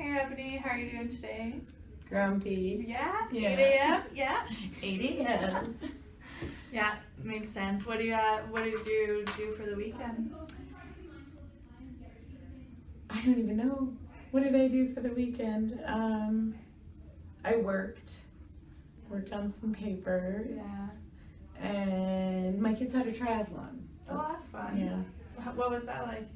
Hey Ebony, how are you doing today? Grumpy. Yeah, Yeah. 8 a.m. Yeah. 8 a.m. Yeah, makes sense. What did you do for the weekend? I don't even know. What did I do for the weekend? I worked on some papers. Yeah. And my kids had a triathlon. Oh, that's fun. Yeah. What was that like?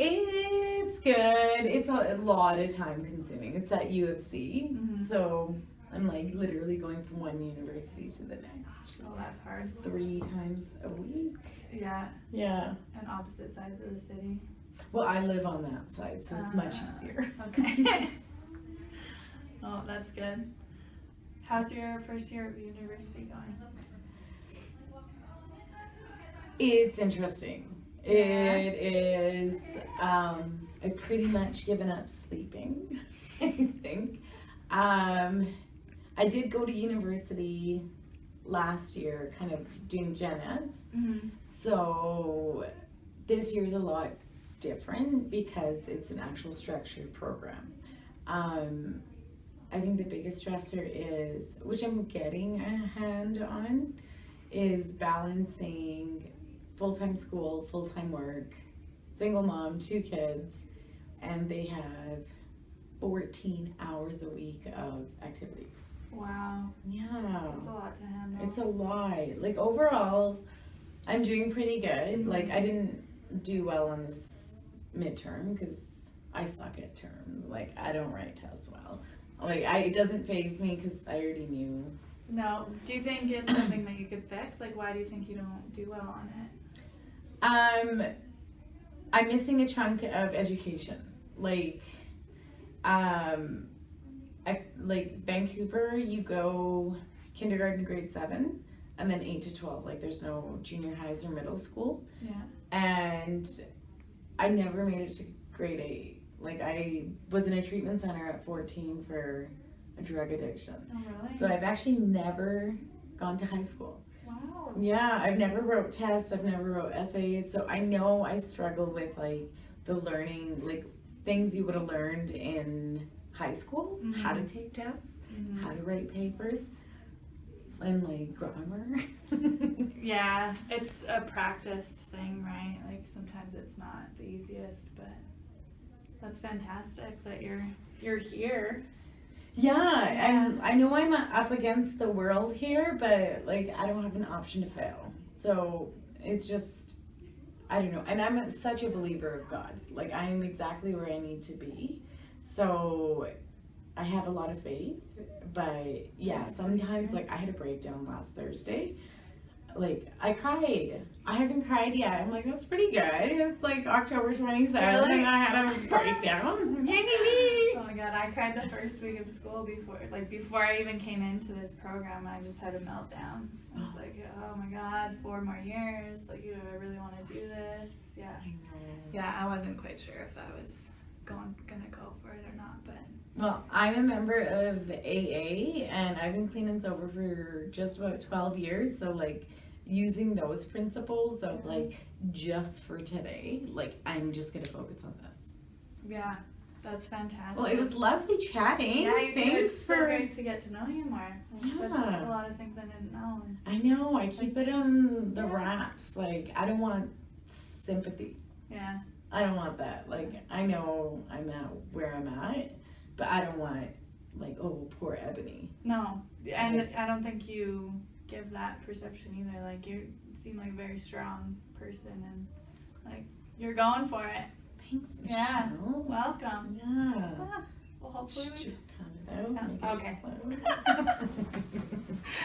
It's good. It's a lot of time consuming. It's at U of C. Mhm. So I'm like literally going from one university to the next. Oh, that's hard. 3 times a week. Yeah. Yeah. And opposite sides of the city. Well, I live on that side, so it's much easier. Okay. Oh, that's good. How's your first year of university going? It's interesting. Yeah. It is. I've pretty much given up sleeping, I think. I did go to university last year, kind of doing gen eds. Mm-hmm. So this year's a lot different because it's an actual structured program. I think the biggest stressor is, which I'm getting a hand on, is balancing full-time school, full-time work, single mom, 2 kids, and they have 14 hours a week of activities. Wow. Yeah. That's a lot to handle. It's a lot. Like overall, I'm doing pretty good. Mm-hmm. Like I didn't do well on this midterm because I suck at terms. Like I don't write tests well. Like it doesn't faze me because I already knew. No. Do you think it's something that you could fix? Like, why do you think you don't do well on it? I'm missing a chunk of education. Like, like Vancouver, you go kindergarten to grade 7, and then 8 to 12. Like, there's no junior highs or middle school. Yeah. And I never made it to grade 8. Like, I was in a treatment center at 14 for a drug addiction. Oh, really? So I've actually never gone to high school. Wow. Yeah, I've never wrote tests, I've never wrote essays, so I know I struggle with like the learning, like things you would have learned in high school, Mm-hmm. how to take tests, Mm-hmm. how to write papers, and like grammar. Yeah, it's a practiced thing, right? Like sometimes it's not the easiest, but that's fantastic that you're here. Yeah, and I know I'm up against the world here, but like I don't have an option to fail. So it's just, I don't know. And I'm such a believer of God. Like I am exactly where I need to be. So I have a lot of faith, but yeah, sometimes like I had a breakdown last Thursday. Like I cried. I haven't cried yet. I'm like, that's pretty good. It's like October 27th Really? and I had a breakdown. Yay! Oh my god, I cried the first week of school before I even came into this program. I just had a meltdown. I was like, oh my god, 4 more years. Like, do I really want to do this? Yeah. I know. Yeah, I wasn't quite sure if I was gonna go for it or not, but Well, I'm a member of AA and I've been clean and sober for just about 12 years. So like using those principles of like just for today, like I'm just gonna focus on this. yeah, that's fantastic. Well, it was lovely chatting. Yeah, you too. Thanks It's so for. great to get to know you more. Like, that's Yeah. a lot of things I didn't know. I know. I keep it on the Yeah. wraps. Like I don't want sympathy. Yeah. I don't want that. Like I know I'm at where I'm at, but I don't want like, oh, poor Ebony. No, and I don't think you give that perception either. Like you seem like a very strong person, and like you're going for it. Thanks, Michelle. Yeah. Welcome. Yeah. Ah, well, hopefully we. Should pound it out. Yeah, Make it okay. explode.